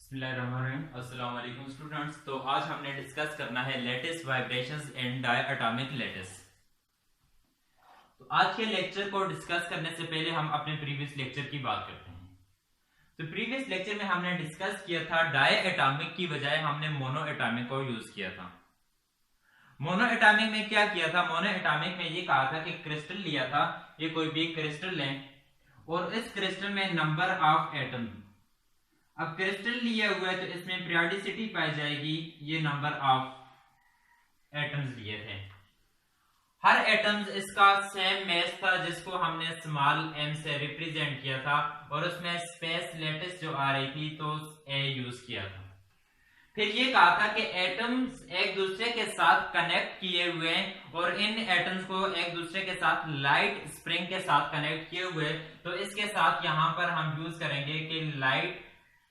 अस्सलाम वालेकुम स्टूडेंट्स। तो आज हमने डिस्कस करना है lattice vibrations in diatomic lattice. तो आज के लेक्चर को डिस्कस करने से पहले हम अपने प्रीवियस लेक्चर की बात करते हैं। तो प्रीवियस लेक्चर में हमने डिस्कस किया था डायटोमिक की बजाय हमने मोनो एटॉमिक को यूज किया था। मोनो एटॉमिक में क्या किया था? मोनो एटॉमिक में ये कहा था कि क्रिस्टल लिया था, ये कोई भी क्रिस्टल लें और इस क्रिस्टल में नंबर ऑफ एटम। अब क्रिस्टल लिया हुआ है तो इसमें पीरियोडिसिटी पाई जाएगी, ये नंबर ऑफ एटम्स लिए थे। हर एटम्स इसका सेम मैस था जिसको हमने स्मॉल एम से रिप्रेजेंट किया था और उसमें स्पेस लेटिस जो आ रही थी तो ए यूज किया था। फिर ये कहा था कि एटम्स एक दूसरे के साथ कनेक्ट किए हुए हैं और इन एटम्स को एक दूसरे के साथ लाइट स्प्रिंग के साथ कनेक्ट किए हुए, तो इसके साथ यहां पर हम यूज करेंगे कि लाइट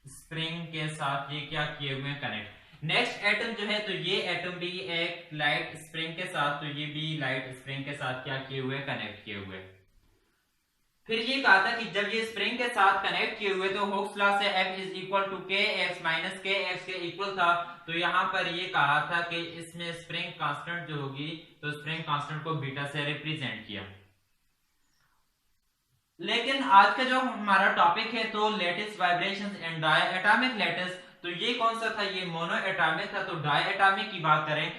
स्प्रिंग के साथ ये क्या किए हुए हैं, कनेक्ट। नेक्स्ट एटम जो है तो ये एटम भी एक लाइट स्प्रिंग के साथ, तो ये भी लाइट स्प्रिंग के साथ क्या किए हुए, कनेक्ट किए हुए। फिर ये कहा था कि जब ये स्प्रिंग के साथ कनेक्ट किए हुए तो हुक्स लॉ से F इज इक्वल टू के एक्स माइनस के एक्स के इक्वल था। तो यहां पर ये कहा था कि इसमें स्प्रिंग कांस्टेंट जो होगी तो स्प्रिंग कांस्टेंट को बीटा से रिप्रेजेंट किया। लेकिन आज का जो हमारा टॉपिक है तो lattice vibrations and diatomic lattice, तो ये कौन सा था? ये मोनो एटॉमिक था। तो डायटोमिक की बात करें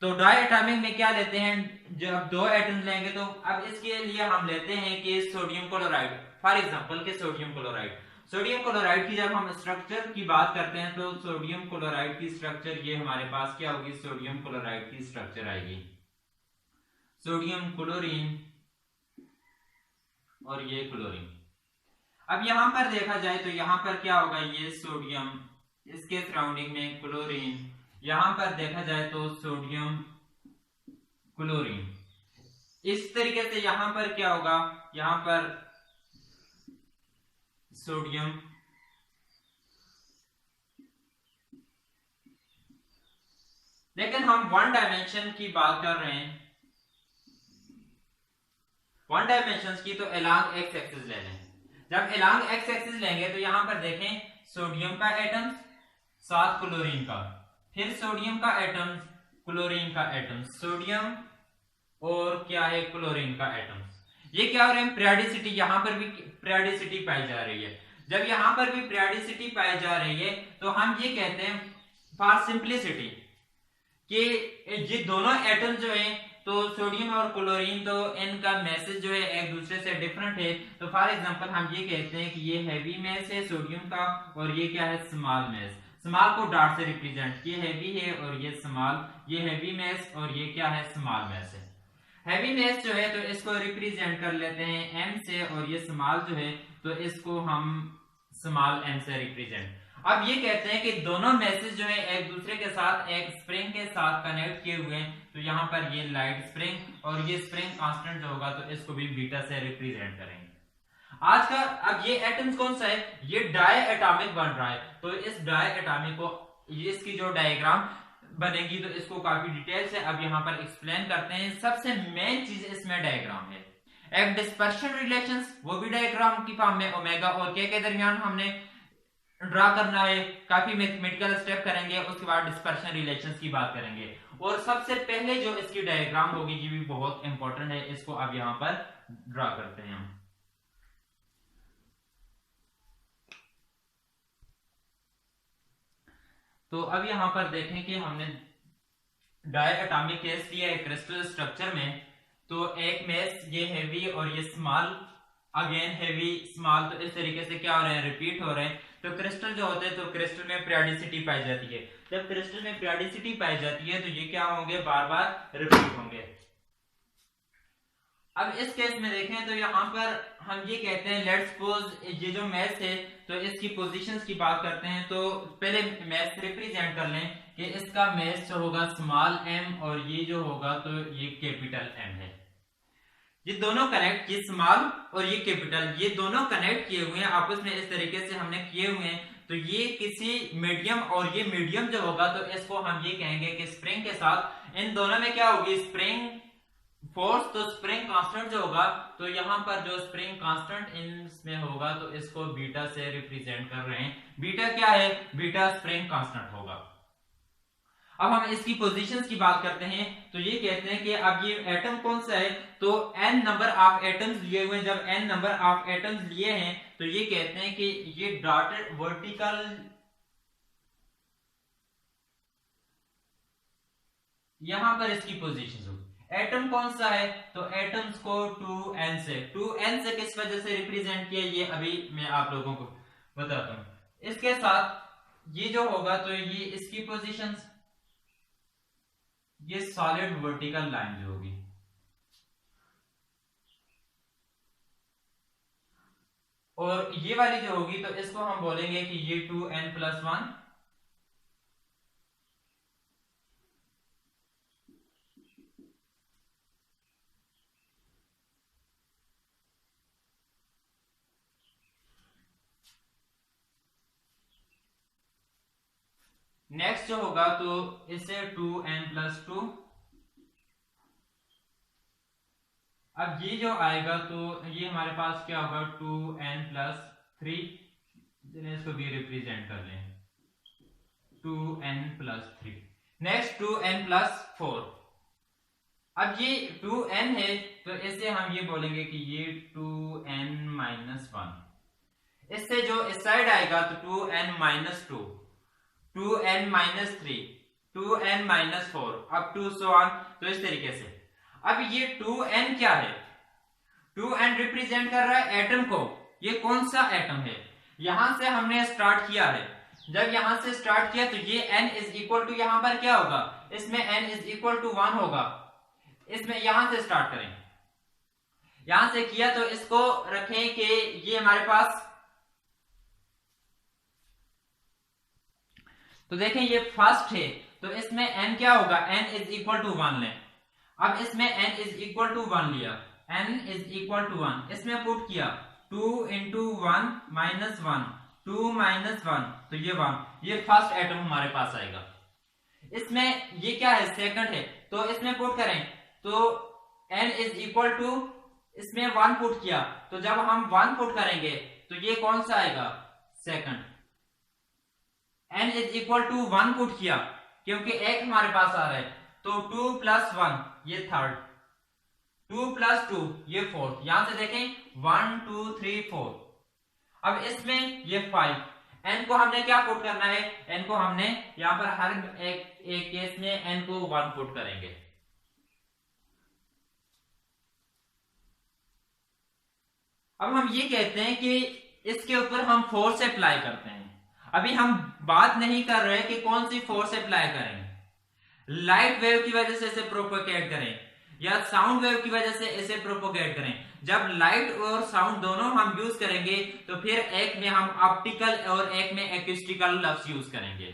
तो डायटोमिक में क्या लेते हैं, जब दो एटम्स लेंगे तो अब इसके लिए हम लेते हैं कि सोडियम क्लोराइड, फॉर एग्जांपल के सोडियम क्लोराइड। सोडियम क्लोराइड की जब हम स्ट्रक्चर की बात करते हैं तो सोडियम क्लोराइड की स्ट्रक्चर ये हमारे पास क्या होगी, सोडियम क्लोराइड की स्ट्रक्चर आएगी सोडियम क्लोरीन और ये क्लोरीन। अब यहां पर देखा जाए तो यहां पर क्या होगा, ये सोडियम, इसके सराउंडिंग में क्लोरीन, यहां पर देखा जाए तो सोडियम क्लोरीन। इस तरीके से यहां पर क्या होगा, यहां पर सोडियम लेकिन हम वन डायमेंशन की बात कर रहे हैं, वन डायमेंशन की, तो अलोंग एक्स एक्सिस ले लें। जब अलोंग एक्स एक्सिस लेंगे तो यहां पर देखें सोडियम का एटम साथ क्लोरीन का, फिर सोडियम का एटम क्लोरीन का एटम, सोडियम और क्या है क्लोरीन का एटम। ये क्या हो रहा है, पीरियोडिसिटी, यहां पर भी पीरियोडिसिटी पाई जा रही है। जब यहां पर भी पीरियोडिसिटी पाई जा रही है तो हम ये कहते हैं फॉर सिंप्लिसिटी कि ये दोनों एटम जो है तो सोडियम और क्लोरीन, तो इनका मैसेज जो है एक दूसरे से डिफरेंट है। तो फॉर एग्जांपल हम ये कहते हैं कि ये हैवी मैस है सोडियम का और ये क्या है, स्मॉल मैस। स्मॉल को डॉट से रिप्रेजेंट, ये हैवी है और ये स्मॉल, ये हैवी मैस और ये क्या है, स्मॉल मैस है। हैवी मैस जो है तो इसको रिप्रेजेंट कर लेते हैं एम से और ये स्मॉल जो है तो इसको हम स्मॉल एम से रिप्रेजेंट। अब ये कहते हैं कि दोनों मैसेज जो है एक दूसरे के साथ एक स्प्रिंग के साथ कनेक्ट किए हुए हैं, तो यहां पर ये लाइट स्प्रिंग और ये स्प्रिंग कांस्टेंट जो होगा तो इसको भी बीटा से रिप्रेजेंट करेंगे। आज का अब ये एटम्स कौन सा है, ये डाई एटॉमिक बन रहा है। तो इस डाई एटॉमिक को, ये इसकी जो डायग्राम बनेगी तो इसको काफी डिटेल से अब यहां पर एक्सप्लेन करते हैं। सबसे मेन चीज इसमें डायग्राम है, एक डिस्पर्शन रिलेशंस, वो भी डायग्राम की फॉर्म में, ओमेगा और के दरमियान हमने ड्रा करना है, काफी मैथमेटिकल स्टेप करेंगे, उसके बाद डिस्पर्शन रिलेशंस की बात करेंगे। और सबसे पहले जो इसकी डायग्राम होगी ये भी बहुत इंपॉर्टेंट है, इसको अब यहां पर ड्रा करते हैं हम। तो अब यहां पर देखें कि हमने डायटोमिक केस लिया है क्रिस्टल स्ट्रक्चर में, तो एक मैस ये हैवी और ये स्मॉल, अगेन हैवी स्मॉल, तो इस तरीके से क्या हो रहे हैं, रिपीट हो रहे हैं। तो क्रिस्टल जो होते हैं तो क्रिस्टल में पीरियोडिसिटी पाई जाती है। जब क्रिस्टल में पीरियोडिसिटी पाई जाती है तो ये क्या होंगे, बार बार रिपीट होंगे। अब इस केस में देखें तो यहां पर हम ये कहते हैं, लेट्स सपोज ये जो मैस है तो इसकी पोजीशंस की बात करते हैं। तो पहले मैस रिप्रेजेंट कर लें कि इसका मैस जो होगा स्मॉल एम और ये जो होगा तो ये कैपिटल एम है। ये दोनों कनेक्ट, ये स्मॉल और ये कैपिटल, ये दोनों कनेक्ट किए हुए हैं आपस में, इस तरीके से हमने किए हुए हैं। तो ये किसी मीडियम और ये मीडियम जो होगा तो इसको हम ये कहेंगे कि स्प्रिंग के साथ इन दोनों में क्या होगी, स्प्रिंग फोर्स तो स्प्रिंग कांस्टेंट जो होगा, तो यहां पर जो स्प्रिंग कांस्टेंट इसमें होगा तो इसको बीटा से रिप्रेजेंट कर रहे हैं। बीटा क्या है? बीटा स्प्रिंग कांस्टेंट होगा। अब हम इसकी पोजीशंस की बात करते हैं, तो ये कहते हैं कि अब ये एटम कौन सा है, तो n नंबर ऑफ एटम्स लिए हुए हैं। जब n नंबर ऑफ एटम्स लिए हैं तो ये कहते हैं कि ये डॉटेड वर्टिकल, यहां पर इसकी पोजीशन होगी। एटम कौन सा है, तो एटम्स को 2n से किस वजह से रिप्रेजेंट किया, ये अभी मैं आप लोगों को बताता हूं। इसके साथ ये जो होगा तो ये इसकी पोजीशंस, ये सॉलिड वर्टिकल लाइन जो होगी, और ये वाली जो होगी तो इसको हम बोलेंगे कि ये 2n+1। नेक्स्ट जो होगा तो इसे 2n+2। अब ये जो आएगा तो ये हमारे पास क्या होगा, 2n+3। इसको भी रिप्रेजेंट कर लें, 2n+3। Next 2n+4। अब ये 2n है तो इसे हम ये बोलेंगे कि ये 2n-1। इससे जो इस साइड आएगा तो 2n-2, 2n-3, 2n-4 up to so on. तो इस तरीके से अब ये 2n क्या है, 2n रिप्रेजेंट कर रहा है एटम को। ये कौन सा एटम है, यहां से हमने स्टार्ट किया है। जब यहां से स्टार्ट किया तो ये n इज इक्वल टू, यहां पर क्या होगा, इसमें n इज इक्वल टू 1 होगा। इसमें यहां से स्टार्ट करें, यहां से किया तो इसको रखें कि ये हमारे पास, तो देखें ये फर्स्ट है तो इसमें n क्या होगा, n इज इक्वल टू 1 लें। अब इसमें n इज इक्वल टू 1 लिया, n इज इक्वल टू 1 इसमें पुट किया, 2 इंटू 1 माइनस 1, 2 माइनस 1 तो ये 1, ये फर्स्ट एटम हमारे पास आएगा। इसमें ये क्या है, सेकंड है, तो इसमें पुट करें तो n इज इक्वल टू, इसमें 1 पुट किया, तो जब हम 1 पुट करेंगे तो ये कौन सा आएगा, second. n is equal to 1 put किया क्योंकि एक हमारे पास आ रहा है, तो 2 प्लस 1 ये थर्ड, 2 प्लस 2 ये फोर्थ। यहां से देखें 1 2 3 4। अब इसमें ये 5, n को हमने क्या पुट करना है, n को हमने यहां पर हर एक केस में n को 1 पुट करेंगे। अब हम ये कहते हैं कि इसके ऊपर हम फोर्स अप्लाई करते हैं। अभी हम बात नहीं कर रहे कि कौन सी फोर्स अप्लाई करें, लाइट वेव की वजह से इसे प्रोपोगेट करें या साउंड वेव की वजह से इसे प्रोपोगेट करें। जब लाइट और साउंड दोनों हम यूज करेंगे तो फिर एक में हम ऑप्टिकल और एक में एक्यूस्टिकल लफ्ज यूज करेंगे।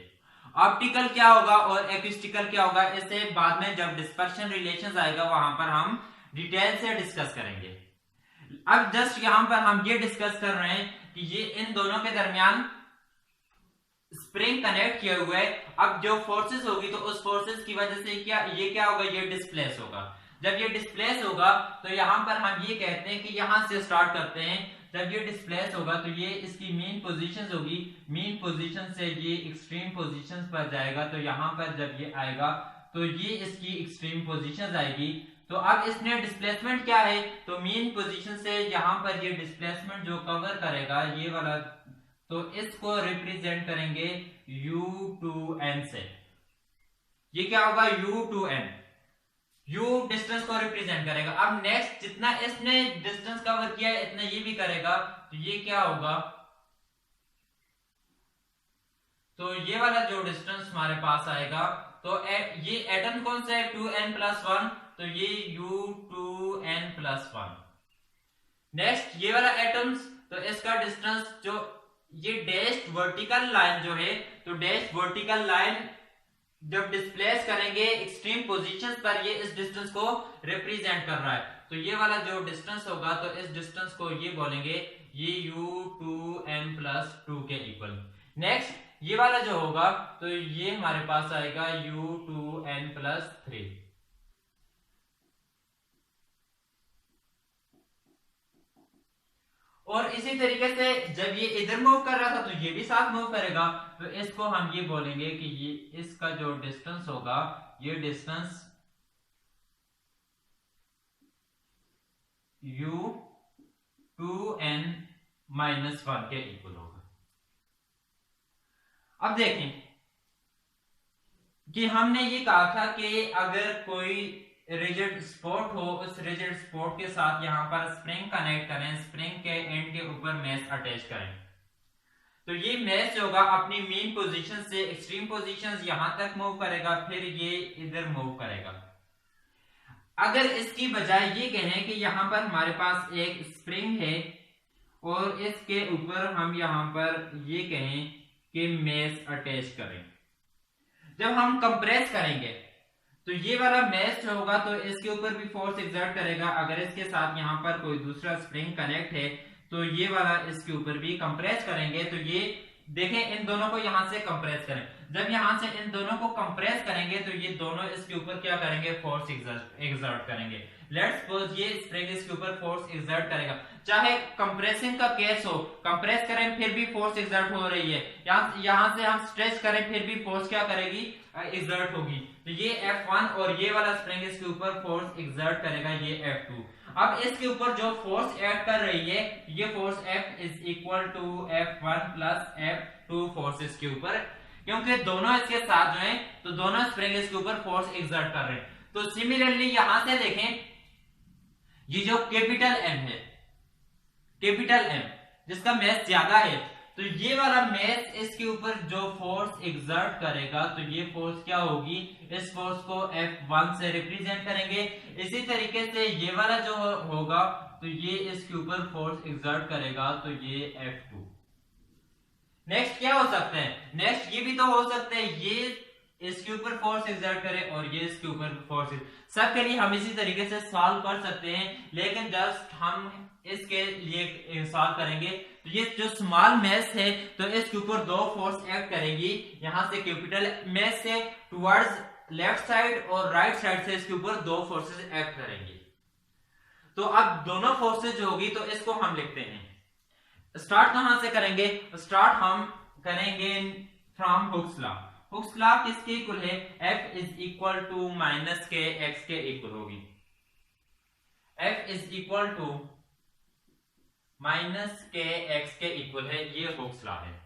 ऑप्टिकल क्या होगा और एक्यूस्टिकल क्या होगा, इसे बाद में जब डिस्पर्शन रिलेशंस आएगा वहां पर हम डिटेल से डिस्कस करेंगे। अब जस्ट यहां पर हम ये डिस्कस कर रहे हैं कि ये इन दोनों के दरमियान स्प्रिंग कनेक्ट किया हुआ है। अब जो फोर्सेस होगी तो उस फोर्सेस की वजह से क्या, ये क्या होगा, ये डिस्प्लेस होगा। जब ये डिस्प्लेस होगा तो यहां पर हम ये कहते हैं कि यहां से स्टार्ट करते हैं। जब ये डिस्प्लेस होगा तो ये इसकी मीन पोजीशंस होगी, मीन पोजीशन से ये एक्सट्रीम पोजीशंस पर जाएगा। तो यहां पर जब ये आएगा तो ये इसकी एक्सट्रीम पोजीशंस आएगी। तो अब इसमें डिस्प्लेसमेंट क्या है, तो मीन पोजीशन से यहां पर ये डिस्प्लेसमेंट जो कवर करेगा ये वाला, तो इसको रिप्रेजेंट करेंगे u2n से। ये क्या होगा, u2n, u डिस्टेंस को रिप्रेजेंट करेगा। अब नेक्स्ट जितना इसने डिस्टेंस कवर किया है इतना ये भी करेगा, तो ये क्या होगा, तो ये वाला जो डिस्टेंस हमारे पास आएगा, तो ये एटम कौन सा है, 2n+1, तो ये u2n+1। नेक्स्ट ये वाला एटम्स, तो इसका डिस्टेंस जो ये डैश वर्टिकल लाइन जो है, तो डैश वर्टिकल लाइन जब डिस्प्लेस करेंगे एक्सट्रीम पोजीशंस पर, ये इस डिस्टेंस को रिप्रेजेंट कर रहा है। तो ये वाला जो डिस्टेंस होगा तो इस डिस्टेंस को ये बोलेंगे ये u2n+2 के इक्वल। नेक्स्ट ये वाला जो होगा तो ये हमारे पास आएगा u2n+3। और इसी तरीके से जब ये इधर मूव कर रहा था तो ये भी साथ मूव करेगा, तो इसको हम ये बोलेंगे कि ये इसका जो डिस्टेंस होगा, ये डिस्टेंस u2n -1 के इक्वल होगा। अब देखें कि हमने ये कहा था कि अगर कोई रिजिड स्पॉट हो, उस रिजिड स्पॉट के साथ यहां पर स्प्रिंग कनेक्ट करें, स्प्रिंग के एंड के ऊपर मेश अटैच करें, तो ये मेश होगा अपनी मेन पोजीशन से एक्सट्रीम पोजीशंस यहां तक मूव करेगा, फिर ये इधर मूव करेगा। अगर इसकी बजाय ये कहें कि यहां पर हमारे पास एक स्प्रिंग है और इसके ऊपर हम यहां पर ये कहें कि मेश अटैच करें, जब हम कंप्रेस करेंगे तो ये वाला मेश होगा तो इसके ऊपर भी फोर्स एक्सर्ट करेगा। अगर इसके साथ यहाँ पर कोई दूसरा स्प्रिंग कनेक्ट है तो ये वाला इसके ऊपर भी कंप्रेस करेंगे, तो ये देखें इन दोनों को यहां से कंप्रेस करें, जब यहां से इन दोनों को कंप्रेस करेंगे तो ये दोनों इसके ऊपर क्या करेंगे, फोर्स एक्सर्ट करेंगे। लेट्स सपोज ये स्प्रिंग इसके ऊपर फोर्स एक्सर्ट करेगा, चाहे कंप्रेसिंग का केस हो, कंप्रेस करें फिर भी फोर्स एक्सर्ट हो रही है, यहां से हम स्ट्रेच करें फिर भी फोर्स क्या करेगी, एक्सर्ट होगी। तो ये F1 और ये वाला स्प्रिंग इसके ऊपर फोर्स एक्सर्ट करेगा, ये F2। अब इसके ऊपर जो फोर्स एक्ट कर रही है, ये force F is equal to F1 plus F2 forces के ऊपर, क्योंकि दोनों इसके साथ जो है तो दोनों स्प्रिंग इसके ऊपर फोर्स एक्सर्ट कर रहे हैं। तो सिमिलरली यहां से देखें, ये जो कैपिटल M है, कैपिटल M जिसका मैस ज्यादा है, तो ये वाला मैस इसके ऊपर जो फोर्स एक्सर्ट करेगा, तो ये फोर्स क्या होगी, इस फोर्स को F1 से रिप्रेजेंट करेंगे। इसी तरीके से ये वाला जो होगा तो ये इसके ऊपर फोर्स एक्सर्ट करेगा, तो ये F2। नेक्स्ट क्या हो सकता है, नेक्स्ट ये भी तो हो सकता है ये इसके ऊपर फोर्स एक्सर्ट करे और ये इसके ऊपर फोर्स, सब के लिए हम इसी तरीके से सॉल्व कर सकते हैं, लेकिन जस्ट हम इसके लिए सॉल्व करेंगे तो ये जो स्मॉल मैस है तो इसके ऊपर दो फोर्स एक्ट करेंगी, यहां से कैपिटल मैस से टुवर्ड्स लेफ्ट साइड और राइट साइड से इसके ऊपर दो फोर्सेस एक्ट करेंगी। तो अब दोनों फोर्सेस जो होगी तो इसको हम लिखते हैं, स्टार्ट कहां से करेंगे, स्टार्ट हम करेंगे from Hooke's law. Hooke's law किसके इक्वल है, F is equal to minus k x के इक्वल होगी, F is equal to minus k x के इक्वल है, ये हुक्स लॉ है।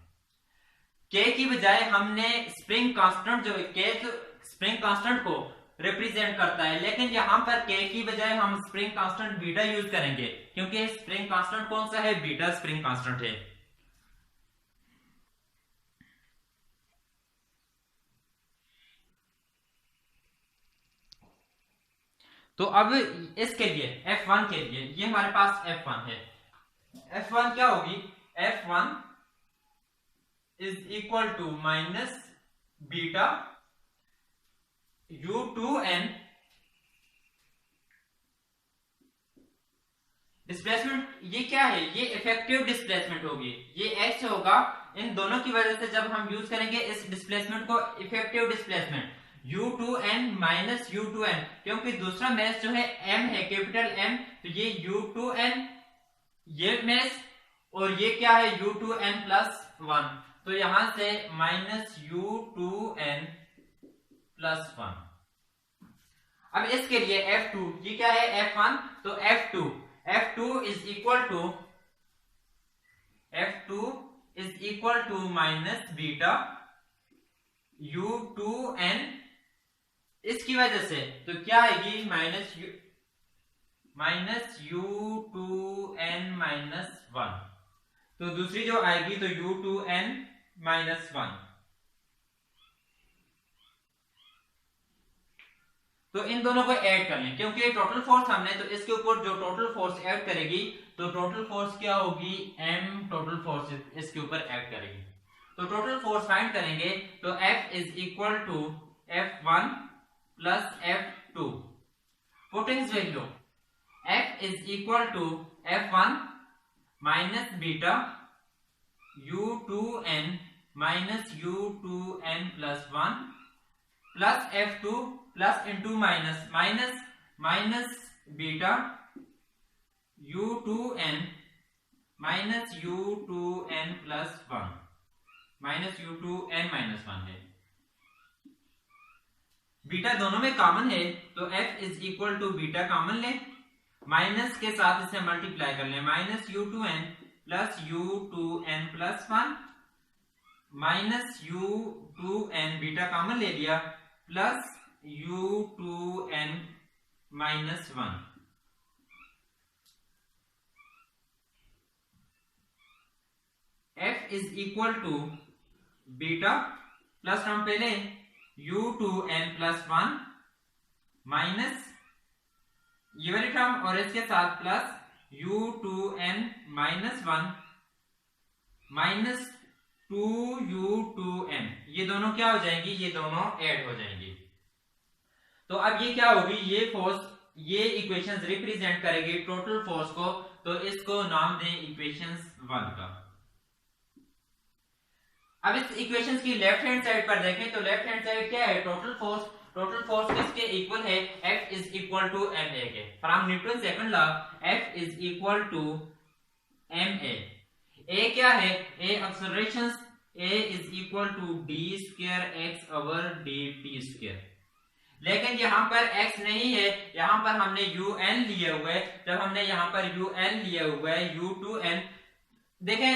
K की बजाय हमने स्प्रिंग कांस्टेंट जो K स्प्रिंग कांस्टेंट को रिप्रेजेंट करता है, लेकिन यहां पर K की बजाय हम स्प्रिंग कांस्टेंट बीटा यूज करेंगे, क्योंकि स्प्रिंग कांस्टेंट कौन सा है, बीटा स्प्रिंग कांस्टेंट है। तो अब इसके लिए F1 के लिए ये हमारे पास F1 है, F1 क्या होगी, F1 is equal to minus beta U2n, displacement ये क्या है, ये इफेक्टिव डिस्प्लेसमेंट होगी, ये x होगा, इन दोनों की वजह से जब हम यूज करेंगे इस डिस्प्लेसमेंट को effective displacement U2n minus U2n, क्योंकि दूसरा मैस जो है M है, कैपिटल M, तो ये U2n ये मैस और ये क्या है U2n प्लस 1, तो यहां से माइनस U2n प्लस 1। अब इसके लिए F2, ये क्या है F1, तो F2 is equal to minus beta U2n, इसकी वजह से तो क्या आएगी, माइनस U2n माइनस 1, तो दूसरी जो आएगी तो U2n माइनस 1। तो इन दोनों को ऐड कर लें, क्योंकि टोटल फोर्स हमने, तो इसके ऊपर जो टोटल फोर्स ऐड करेगी तो टोटल फोर्स क्या होगी, M टोटल फोर्स इसके ऊपर ऐड करेगी। तो टोटल फोर्स फाइंड करेंगे तो F is equal to F1 plus F2, putting value F is equal to F1 minus beta U2n minus U2n plus 1 plus F2 plus into minus minus beta U2n minus u two n plus one, minus u two n minus one है। Beta दोनों में common है तो f is equal to beta common ले, minus के साथ इसे multiply कर ले, minus u two n plus u two n plus one, minus u two n beta common ले लिया plus u two n minus one. f is equal to beta plus term पहले u two n plus one minus ये वाली term और इसके साथ plus u two n minus one minus two u two n, ये दोनों क्या हो जाएंगी, ये दोनों ऐड हो जाएंगी। तो अब ये क्या होगी, ये फोर्स, ये इक्वेशंस रिप्रेजेंट करेगी टोटल फोर्स को, तो इसको नाम दें इक्वेशंस 1 का। अब इस इक्वेशंस की लेफ्ट हैंड साइड पर देखें तो लेफ्ट हैंड साइड क्या है, टोटल फोर्स, टोटल फोर्स किसके इक्वल है, F is equal to ma के। From Newton second law F is equal to ma। a क्या है, a acceleration, a is equal to d square x over dt square. लेकिन यहाँ पर x नहीं है, यहाँ पर हमने un लिए हुए, जब हमने यहाँ पर un लिए हुए u2n, देखें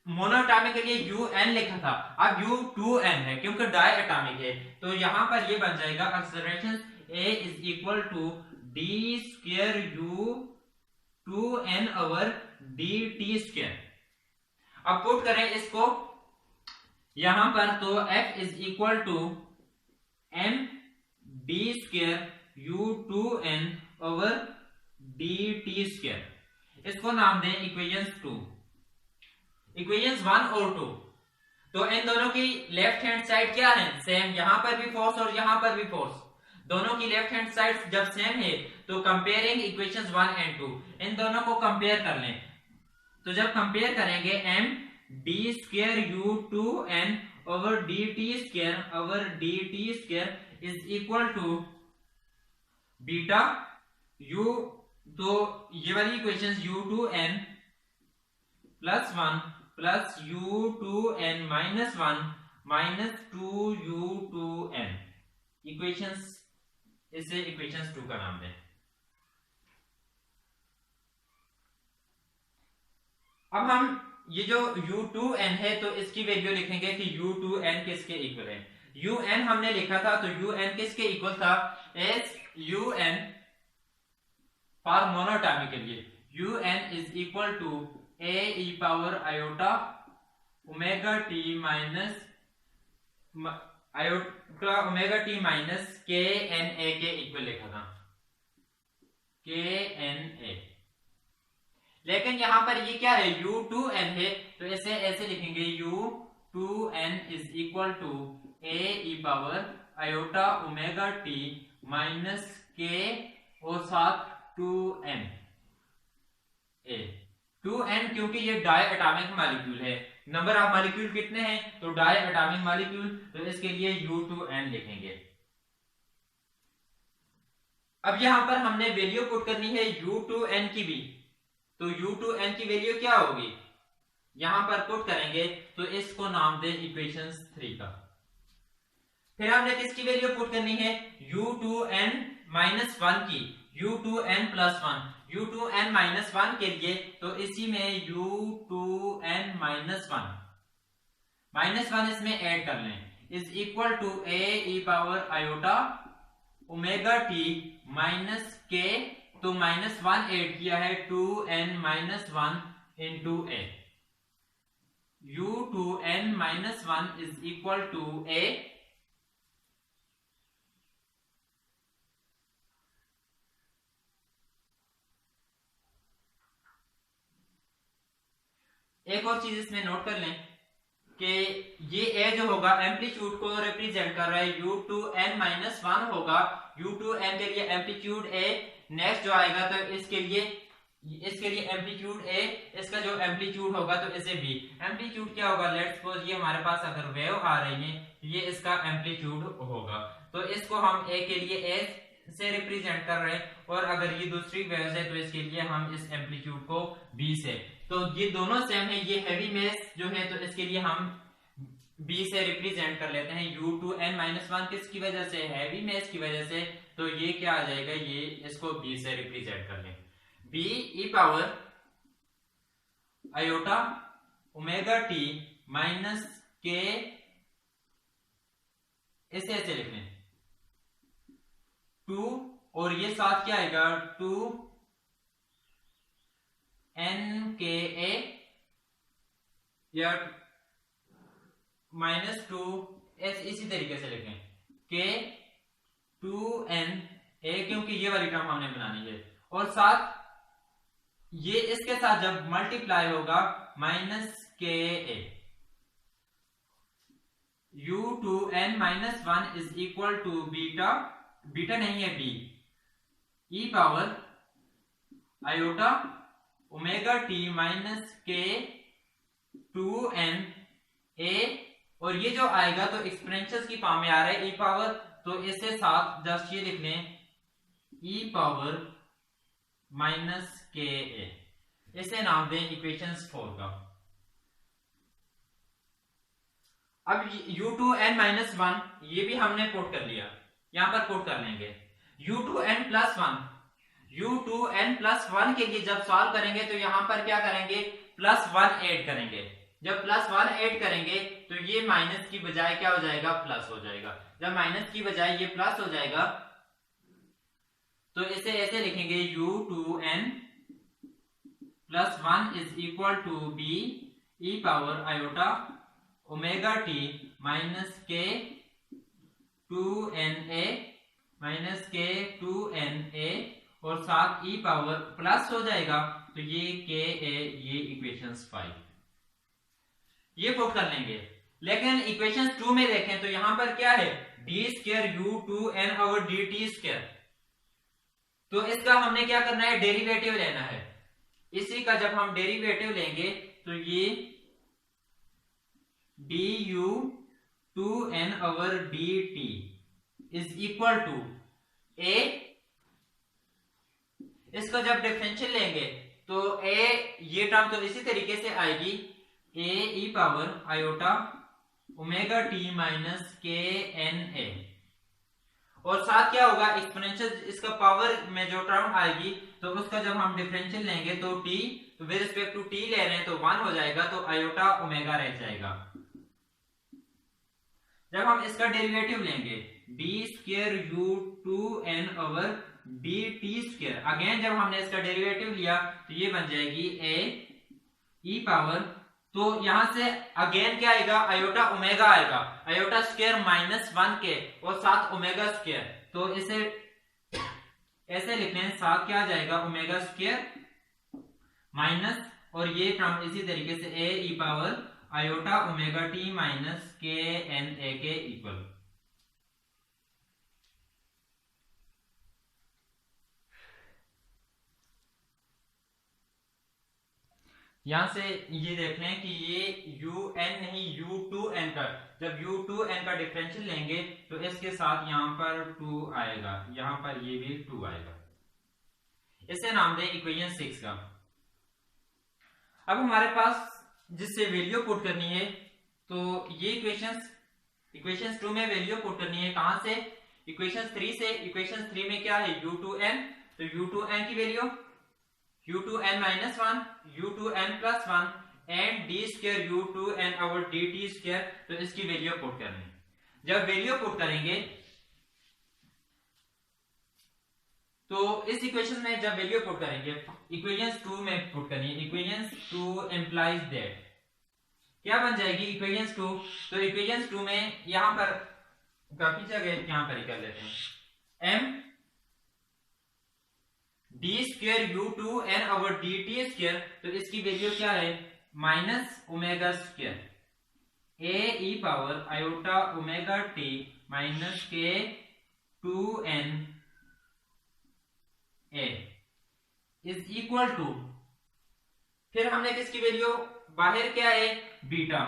मोनोएटॉमिक के लिए un लिखा था, अब u2n है क्योंकि डाई एटॉमिक है, तो यहाँ पर ये बन जाएगा acceleration a is equal to d square u2n over dt square. अब पुट करें इसको यहां पर, तो f is equal to m d square u2n over dt square. इसको नाम दें इक्वेशंस 2, इक्वेशंस 1 और 2। तो इन दोनों की लेफ्ट हैंड साइड क्या है, सेम, यहां पर भी फोर्स और यहां पर भी फोर्स, दोनों की लेफ्ट हैंड साइड जब सेम है तो कंपेयरिंग इक्वेशंस 1 एंड 2, इन दोनों को कंपेयर कर लें। तो जब कंपेयर करेंगे m d square u2n over dt square is equal to beta u, तो ये वाली equations u2n plus 1 plus u2n minus 1 minus 2u2n, equations, इसे इक्वेशंस 2 का नाम दें। अब हम ये जो u2n है तो इसकी वैल्यू लिखेंगे कि u2n किसके इक्वल है। un हमने लिखा था तो un किसके इक्वल था, एस un फॉर मोनोटॉमिक के लिए un is equal to a e power iota omega t minus iota omega t minus k n a के इक्वल लिखा था, के एन ए। लेकिन यहां पर ये क्या है, u2n है, तो इसे ऐसे लिखेंगे u2n is equal to a e power iota omega t minus k और साथ 2n a, 2n क्योंकि ये डाई एटॉमिक मॉलिक्यूल है, नंबर ऑफ मॉलिक्यूल कितने हैं, तो डाई एटॉमिक मॉलिक्यूल, तो इसके लिए u2n लिखेंगे। अब यहां पर हमने वैल्यू पुट करनी है u2n की भी, तो u2n की वैल्यू क्या होगी, यहां पर पुट करेंगे तो इसको नाम दे इक्वेशंस 3 का। फिर हमने किसकी वैल्यू पुट करनी है, u2n माइनस 1 की, u2n प्लस 1, u2n माइनस 1 के लिए तो इसी में u2n माइनस 1 इसमें ऐड कर लें, is equal to a e power iota omega t minus k, तो माइनस 1 ऐड किया है 2n minus 1 into a, u2n minus 1 is equal to a एक और चीज इसमें नोट कर लें कि ये a जो होगा एम्पलीट्यूड को रिप्रेजेंट कर रहा है, u2n माइनस 1 होगा, u2n के लिए एम्पलीट्यूड a, नेक्स्ट जो आएगा तो इसके लिए एम्पलीट्यूड a, इसका जो एम्पलीट्यूड होगा तो इसे b। एम्पलीट्यूड क्या होगा, लेट्स सपोज ये हमारे पास अगर वेव आ रही है, ये इसका एम्पलीट्यूड होगा, तो इसको हम a के लिए a से रिप्रेजेंट कर रहे हैं, और अगर ये दूसरी वेव है तो इसके लिए हम इस एम्पलीट्यूड को b से, तो ये दोनों सेम है। ये हैवी मेस जो है तो इसके लिए हम B से रिप्रेजेंट कर लेते हैं। U2n-1 किसकी वजह से, हैवी मेस की वजह से, तो ये क्या आ जाएगा, ये इसको B से रिप्रेजेंट कर लें। B e power iota omega t minus के, इसे ऐसे लिख लें 2, और ये साथ क्या आएगा 2nka या -2, इसी तरीके से लिखें के 2na, क्योंकि ये वाली टर्म हमने बनानी है, और साथ ये इसके साथ जब मल्टीप्लाई होगा -ka। U2n-1 is equal to beta, beta नहीं है b, e power iota omega t minus k 2na, और ये जो आएगा तो एक्सपोनेंशियल की फॉर्म में आ रहा है e पावर, तो इसे साथ जस्ट ये लिख लें e पावर -ka, इसे नाम दें इक्वेशन 4 का। अब U2n-1 ये भी हमने पुट कर लिया, यहां पर पुट कर लेंगे U2n+1। U2n+1 के लिए जब सॉल्व करेंगे तो यहां पर क्या करेंगे, +1 ऐड करेंगे। जब +1 ऐड करेंगे तो ये माइनस की बजाय क्या हो जाएगा, प्लस हो जाएगा। जब माइनस की बजाय ये प्लस हो जाएगा तो इसे ऐसे लिखेंगे U2n+1 is equal to b e power iota omega t minus k 2na minus k 2na, और साथ ई पावर प्लस हो जाएगा तो ये ka, ये इक्वेशन 5 ये पुट कर लेंगे। लेकिन इक्वेशन 2 में देखें तो यहां पर क्या है, d² U2n ओवर dt², तो इसका हमने क्या करना है, डेरिवेटिव लेना है। इसी का जब हम डेरिवेटिव लेंगे तो ये du2n over dt is equal to a, इसका जब डिफरेंशियल लेंगे तो a, ये टर्म तो इसी तरीके से आएगी a e power iota omega t minus के na, और साथ क्या होगा, एक्सपोनेंशियल इसका पावर में जो टर्म आएगी तो उसका जब हम डिफरेंशियल लेंगे तो t, तो विद रिस्पेक्ट टू t ले रहे हैं तो 1 हो जाएगा, तो आयोटा ओमेगा रह जाएगा। जब हम इसका डेरिवेटिव लेंगे d² U2n ओवर dt², अगेन जब हमने इसका डेरिवेटिव लिया तो ये बन जाएगी a e पावर, तो यहां से अगेन क्या आएगा, आयोटा ओमेगा आएगा, आयोटा स्क्वायर -1 के और साथ ओमेगा स्क्वायर, तो इसे ऐसे लिखने साथ क्या आ जाएगा, ओमेगा स्क्वायर माइनस, और ये टर्म इसी तरीके से a e power iota omega t minus के na के इक्वल। यहां से ये देख लें कि ये un नहीं U2n का, जब U2n का डिफरेंशियल लेंगे तो इसके साथ यहां पर 2 आएगा, यहां पर ये भी 2 आएगा, इसे नाम दें इक्वेशन 6 का। अब हमारे पास जिससे वैल्यू पुट करनी है तो ये इक्वेशंस 2 में वैल्यू पुट करनी है, कहां से, इक्वेशन 3 से। इक्वेशन 3 में क्या है, U2n, तो U2n की value U2n-1 U2n+1 and d² U2n ओवर dt², तो इसकी वैल्यू पुट करनी है। जब वैल्यू पुट करेंगे तो इस इक्वेशन में जब वैल्यू पुट करेंगे, इक्वेशन 2 में पुट करनी है, इक्वेशन 2 इंप्लाइज दैट क्या बन जाएगी, इक्वेशन 2, तो इक्वेशन 2 में यहां पर काफी जगह यहां पर कर लेते हैं m d² U2n ओवर dt², तो इसकी वैल्यू क्या है, minus omega square a e power iota omega t minus के 2n a is equal to, फिर हमने किसकी वैल्यू, बाहर क्या है, बीटा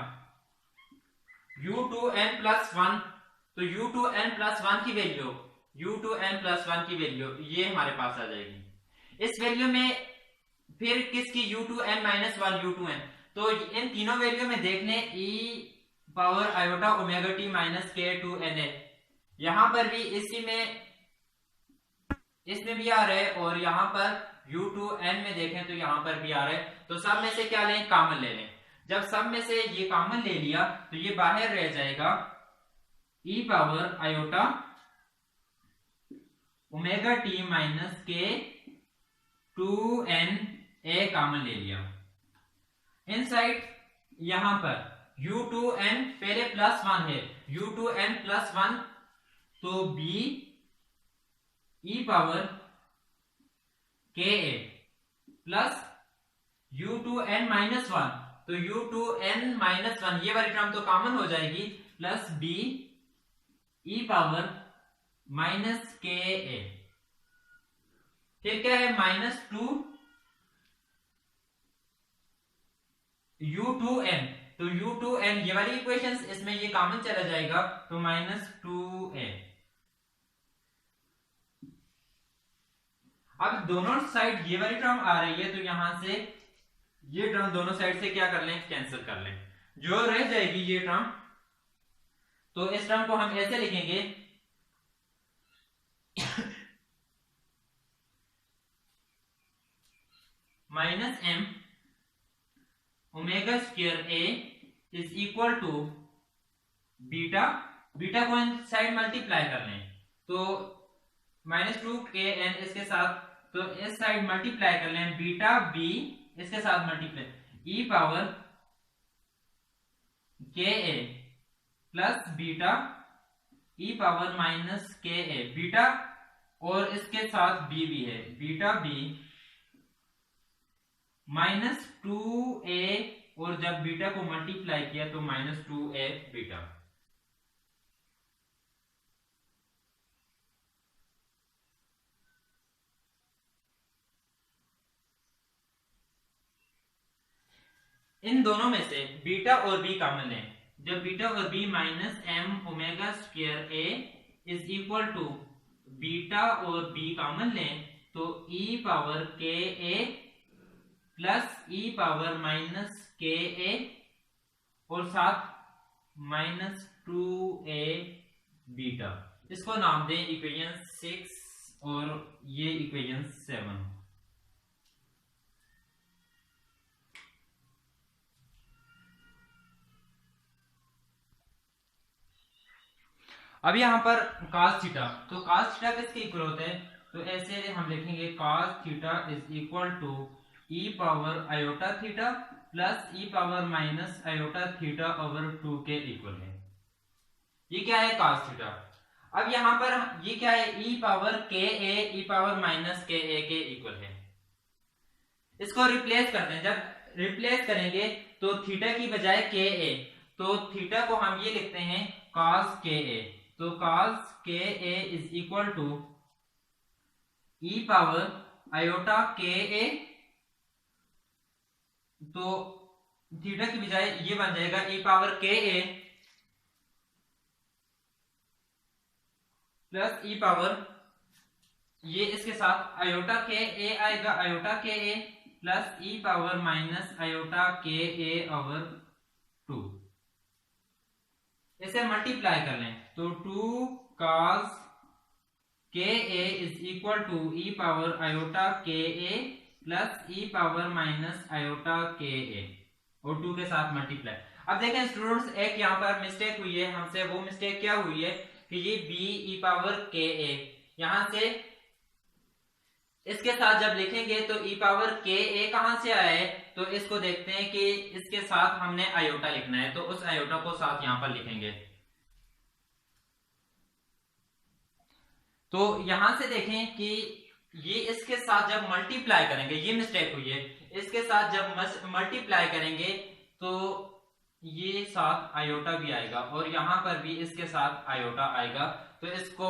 U2n+1, तो U2n+1 की वैल्यू, U2n+1 की वैल्यू ये हमारे पास आ जाएगी। इस वैल्यू में फिर किसकी u2n माइनस 1 u2n, तो इन तीनों वैल्यू में देख लें e power iota omega t minus k2na, यहां पर भी इसमें भी आ रहा है और यहां पर u2n में देखें तो यहां पर भी आ रहा है। तो सब में से क्या लें, कॉमन ले लें। जब सब में से ये कॉमन ले लिया तो ये बाहर रह जाएगा e power iota omega t minus के 2n a कॉमन ले लिया। इनसाइड यहां पर u2n पहले प्लस 1 है, u2n प्लस 1 तो b e power k a plus u2n minus 1 तो u2n माइनस 1 ये वाली टर्म तो कॉमन हो जाएगी, plus b e power minus k ए, फिर क्या है माइनस 2 u2n, तो u2n ये वाली इक्वेशंस इसमें ये कॉमन चला जाएगा तो माइनस 2a। अब दोनों साइड ये वाली टर्म आ रही है तो यहां से ये टर्म दोनों साइड से क्या कर लें, कैंसिल कर लें। जो रह जाएगी ये टर्म, तो इस टर्म को हम ऐसे लिखेंगे minus m omega square a is equal to beta, beta को इन साइड मल्टीप्लाई कर लें तो -2 के n इसके साथ, तो इस साइड मल्टीप्लाई कर लें बीटा b इसके साथ multiply e power k a plus beta e power minus k a, beta और इसके साथ b भी है, बीटा b माइनस 2a और जब बीटा को मल्टीप्लाई किया तो माइनस 2a बीटा। इन दोनों में से बीटा और बी कॉमन लें, जब बीटा और b minus m omega square a is equal to beta और बी कॉमन लें तो e power k a plus e power minus k a और साथ माइनस 2a बीटा, इसको नाम दें इक्वेशन 6 और ये इक्वेशन 7। अब यहां पर cos थीटा, तो cos थीटा किसके इक्वल होता है, तो ऐसे हम लिखेंगे cos theta is equal to e power iota theta plus e power minus iota theta over 2 के इक्वल है। ये क्या है cos थीटा। अब यहां पर ये क्या है, e पावर के ए e पावर माइनस के ए के इक्वल है। इसको रिप्लेस करते हैं, जब रिप्लेस करेंगे तो थीटा की बजाय के ए, तो थीटा को हम ये लिखते हैं cos के ए, तो cos k a is equal to e power iota k a, तो थीटा की बजाय ये बन जाएगा e power k a plus e power ये इसके साथ आयोटा के ए आएगा, iota k a plus e power minus iota k a over 2, इसे मल्टीप्लाई कर लें तो 2 cos k a is equal to e power iota k a plus e power minus iota k a और 2 के साथ multiply. अब देखें students, एक यहाँ पर मिस्टेक हुई है हमसे, वो मिस्टेक क्या हुई है कि ये b e पावर के ए यहां से इसके साथ जब लिखेंगे तो e पावर के ए कहां से आया है, तो इसको देखते हैं कि इसके साथ हमने आयोटा लिखना है, तो उस आयोटा को साथ यहां पर लिखेंगे। तो यहां से देखें कि ये इसके साथ जब मल्टीप्लाई करेंगे, ये मिस्टेक हुई है, इसके साथ जब मल्टीप्लाई करेंगे तो ये साथ आयोटा भी आएगा और यहां पर भी इसके साथ आयोटा आएगा, तो इसको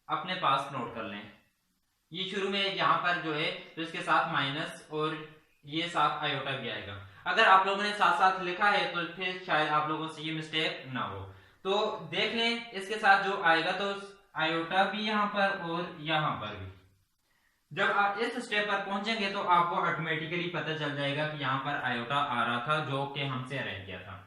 अपने पास नोट कर लें। ये शुरू में यहां पर जो है तो इसके साथ माइनस और ये साथ आयोटा भी आएगा। अगर आप लोगों ने साथ साथ लिखा है तो फिर शायद आप लोगों से ये मिस्टेक ना हो। तो देख लें इसके साथ जो आएगा तो आयोटा भी यहां पर और यहां पर भी। जब आप इस स्टेप पर पहुंचेंगे तो आपको ऑटोमेटिकली पता चल जाएगा कि यहाँ पर आयोटा आ रहा था जो कि हमसे रह गया था।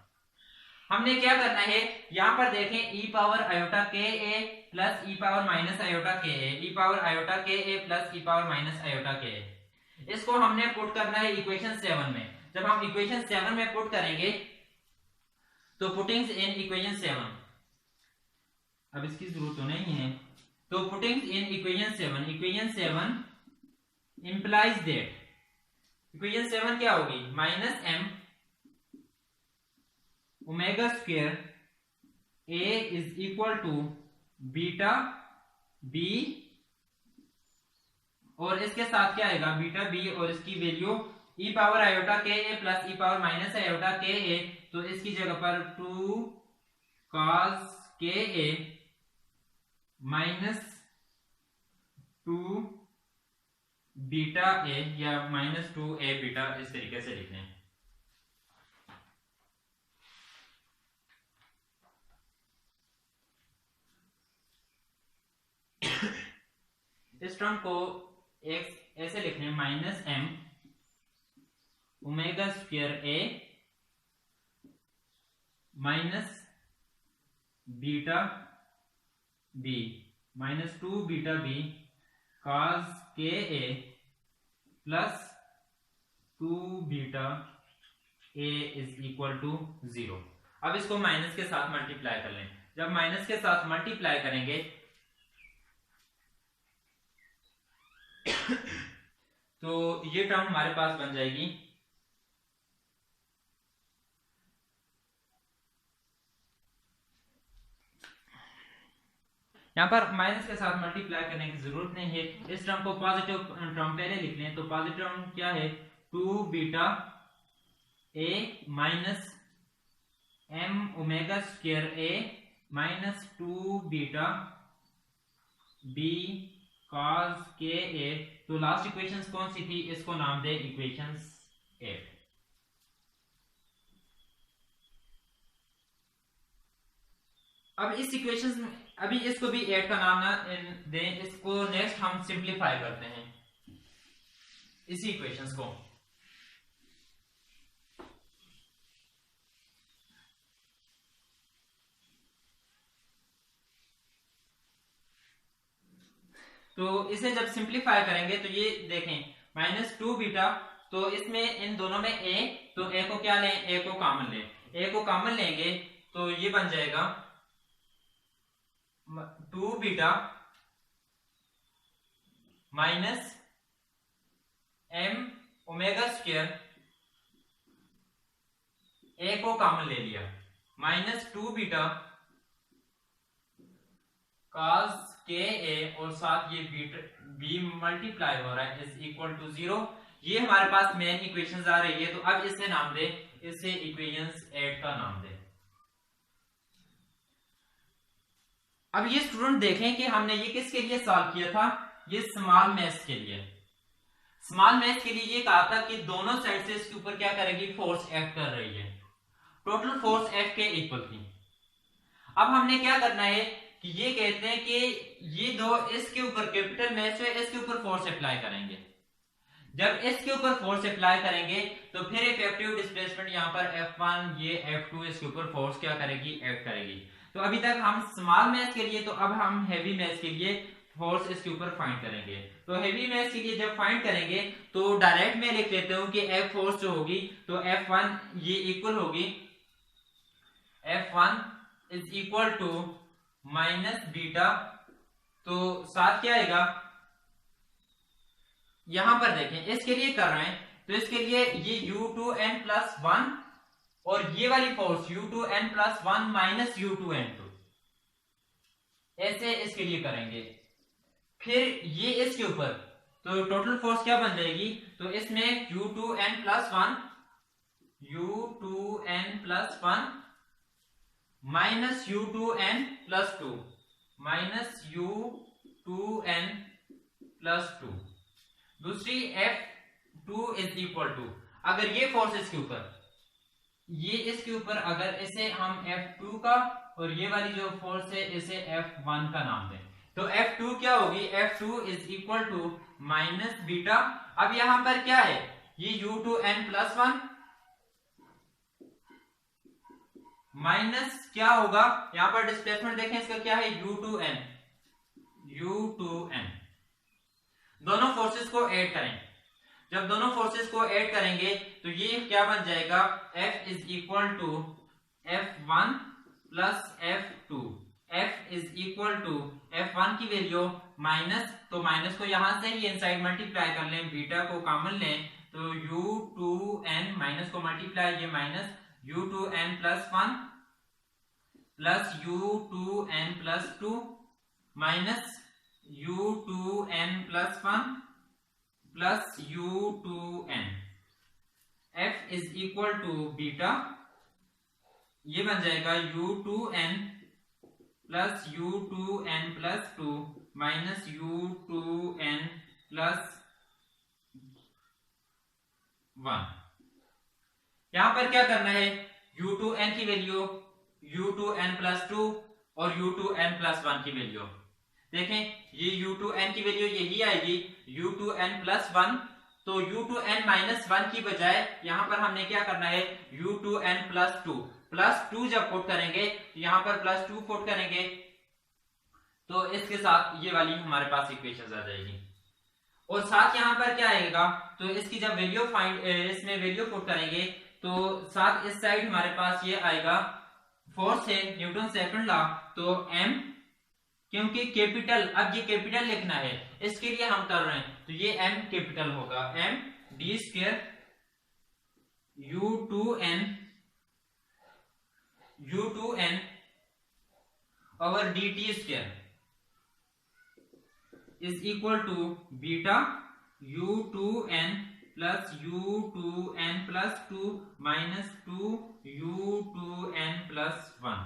हमने क्या करना है, यहाँ पर देखें ई power iota k a plus E power minus iota k A, E power iota k a plus E power minus iota k ए, इसको हमने पुट करना है इक्वेशन 7 में। जब हम इक्वेशन 7 में पुट करेंगे तो पुटिंग्स इन इक्वेशन 7, अब इसकी जरूरत तो नहीं है, तो puttings in equation 7, equation 7 implies that, equation 7 क्या होगी, minus m omega square a is equal to beta b, और इसके साथ क्या आएगा, बीटा बी और इसकी value E power iota k a plus E power minus iota k a, तो इसकी जगह पर 2 cos के ए माइनस 2 बीटा ए या माइनस 2 ए बीटा, इस तरीके से लिखते हैं। इस टर्म को एक ऐसे लिखने, minus m omega square a minus beta b minus 2 beta b cos k a plus 2 beta a is equal to 0। अब इसको माइनस के साथ मल्टीप्लाई कर लें। जब माइनस के साथ मल्टीप्लाई करेंगे तो ये टर्म हमारे पास बन जाएगी यहाँ पर माइनस के साथ मल्टीप्लाई करने की जरूरत नहीं है। इस टर्म को पॉजिटिव टर्म पहले लिख लें, तो पॉजिटिव टर्म क्या है, 2 beta a minus m omega square a minus 2 beta b cos k a. तो लास्ट इक्वेशन कौन सी थी, इसको नाम दे इक्वेशन 8। अब इस इक्वेशन में अभी इसको भी 8 का नाम ना दें, इसको नेक्स्ट हम सिंप्लीफाई करते हैं इसी इक्वेशंस को। तो इसे जब सिंप्लीफाई करेंगे तो ये देखें माइनस 2 बीटा, तो इसमें इन दोनों में ए, तो ए को क्या लें, ए को कॉमन लें, ए को कॉमन लेंगे तो ये बन जाएगा 2 beta minus m omega square, a को कॉमन ले लिया, minus 2 beta cos k a और साथ ये बी मल्टीप्लाई हो रहा है इज इक्वल टू 0। ये हमारे पास मेन इक्वेशंस आ रही है, तो अब इसे नाम दे, इसे इक्वेशंस 8 का नाम दे। अब ये स्टूडेंट देखें कि हमने ये किसके लिए सॉल्व किया था, ये स्मॉल मैथ्स के लिए। स्मॉल मैथ्स के लिए ये कहा था कि दोनों साइड से इसके ऊपर क्या करेगी, फोर्स एक्ट कर रही है, टोटल फोर्स एफ के इक्वल थी। अब हमने क्या करना है कि ये कहते हैं कि ये दो इसके ऊपर कैपिटल मैच है, इसके ऊपर फोर्स अप्लाई करेंगे। जब इसके ऊपर फोर्स अप्लाई करेंगे तो फिर इफेक्टिव डिस्प्लेसमेंट यहाँ पर F1 ये F2 इसके ऊपर फोर्स क्या करेगी, एक्ट करेगी। तो अभी तक हम स्मॉल मैच के लिए, तो अब हम हैवी मैच के लिए फोर्स इसके ऊपर फाइंड करेंगे। तो हैवी मैच के लिए जब फाइंड करेंगे तो डायरेक्ट मैं लिख लेता हूं कि F फोर्स जो होगी तो F1 ये इक्वल होगी, F1 is equal to minus beta, तो साथ क्या आएगा, यहां पर देखें इसके लिए कर रहे हैं तो इसके लिए ये U2n+1 और ये वाली फोर्स U2n+1 माइनस U2n2 ऐसे इसके लिए करेंगे। फिर ये इसके ऊपर तो टोटल फोर्स क्या बन जाएगी, तो इसमें U2n+1 minus U2n+2 minus U2n+2, दूसरी F2 इज इक्वल टू, अगर ये फोर्स इसके ऊपर, ये इसके ऊपर, अगर इसे हम F2 का और ये वाली जो फोर्स है इसे F1 का नाम दें, तो F2 क्या होगी, F2 is equal to minus beta. अब यहां पर क्या है, ये U2n+1 माइनस क्या होगा, यहां पर डिस्प्लेसमेंट देखें इसका क्या है, U2n। दोनों फोर्सेस को ऐड करें, जब दोनों फोर्सेस को ऐड करेंगे तो ये क्या बन जाएगा, F is equal to F1 plus F2। F is equal to F1 की वैल्यू माइनस, तो माइनस को यहां से ही इनसाइड मल्टीप्लाई कर लें, बीटा को कॉमन लें, तो U2n माइनस को मल्टीप्लाई, ये minus U2n+1 plus U2n+2 minus U2n+1 plus U2n। F is equal to beta, ये बन जाएगा U2n plus U2n+2 minus U2n+1। यहां पर क्या करना है, U2n की वैल्यू, U2n+2 और U2n+1 की वैल्यू देखें, ये U2n की वैल्यू यही आएगी U2n+1, तो U2n-1 की बजाय यहां पर हमने क्या करना है, U2n+2 +2 जब पुट करेंगे तो यहां पर +2 पुट करेंगे, तो इसके साथ ये वाली हमारे पास इक्वेशन आ जाएगी। और साथ यहां पर क्या आएगा, तो इसकी जब वैल्यू इसमें वैल्यू पुट करेंगे तो साथ इस साइड हमारे पास ये आएगा, फोर्स है न्यूटन सेकंड लॉ, तो m, क्योंकि कैपिटल, अब ये कैपिटल लिखना है इसके लिए हम कर रहे हैं, तो ये m कैपिटल होगा, m d² U2n ओवर dt² is equal to beta U2n plus U2n+2 minus 2 U2n+1।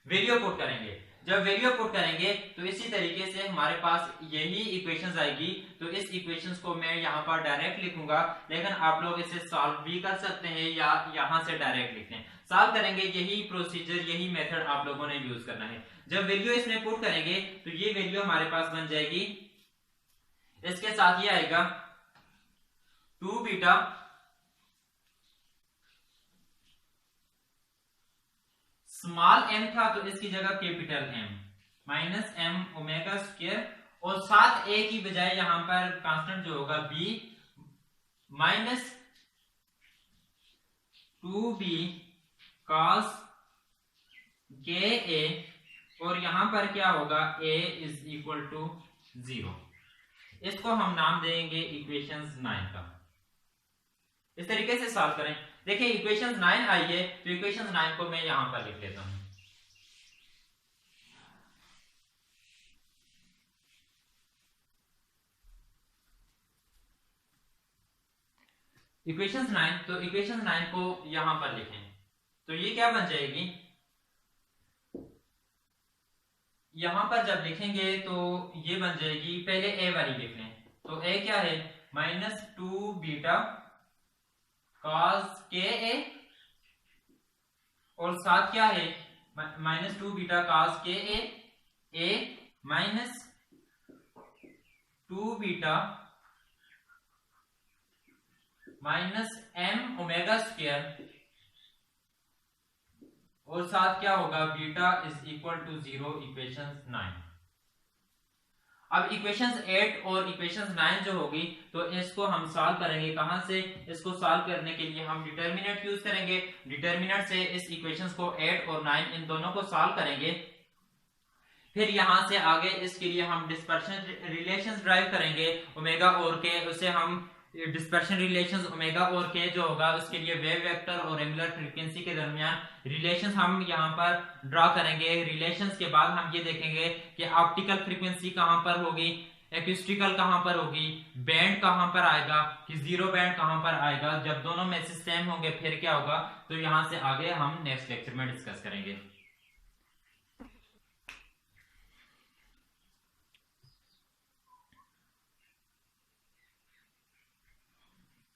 Value put करेंगे, जब वैल्यू पुट करेंगे तो इसी तरीके से हमारे पास यही इक्वेशंस आएगी। तो इस इक्वेशंस को मैं यहाँ पर डायरेक्ट लिखूंगा, लेकिन आप लोग इसे सॉल्व भी कर सकते हैं या यहाँ से डायरेक्ट लिखते हैं। सॉल्व करेंगे, यही प्रोसीजर, यही मेथड आप लोगों ने यूज करना है। जब वैल्यू इसमें पुट करेंगे तो ये वैल्यू हमारे पास बन जाएगी, इसके साथ ये आएगा 2 बीटा स्मॉल m था तो इसकी जगह capital M minus m omega square, और साथ a की बजाय यहां पर कांस्टेंट जो होगा b minus 2b cos ka, और यहां पर क्या होगा, a इज इक्वल टू 0। इसको हम नाम देंगे इक्वेशंस 9 का। इस तरीके से सॉल्व करें। देखिए इक्वेशंस 9 आई है, तो इक्वेशंस 9 को मैं यहां पर लिख लेता हूं। इक्वेशंस 9, तो इक्वेशंस 9 को यहां पर लिखें तो ये क्या बन जाएगी, यहां पर जब लिखेंगे तो ये बन जाएगी, पहले a वाली लिख लें, तो a क्या है, माइनस 2 बीटा cos ka, और साथ क्या है, minus 2 beta cos ka a minus 2 beta minus m omega square, और साथ क्या होगा, beta is equal to 0, equation 9। अब इक्वेशंस 8 और इक्वेशंस 9 जो होगी तो इसको हम सॉल्व करेंगे। कहां से, इसको सॉल्व करने के लिए हम डिटर्मिनेंट यूज करेंगे। डिटर्मिनेंट से इस इक्वेशंस को 8 और 9 इन दोनों को सॉल्व करेंगे। फिर यहां से आगे इसके लिए हम डिस्पर्शन रिलेशंस ड्राइव करेंगे, ओमेगा और के, उसे हम डिस्पर्शन रिलेशंस ओमेगा और के जो होगा उसके लिए वेव वेक्टर और एंगुलर फ्रीक्वेंसी के दरमियान रिलेशंस हम यहाँ पर ड्रा करेंगे। रिलेशंस के बाद हम ये देखेंगे कि ऑप्टिकल फ्रीक्वेंसी कहाँ पर होगी, एक्यूस्टिकल कहाँ पर होगी, बैंड कहाँ पर आएगा, कि जीरो बैंड कहाँ पर आएगा। जब दोनों में से सेम होंगे फिर क्या होगा, तो यहाँ से आगे हम नेक्स्ट लेक्चर में डिस्कस करेंगे।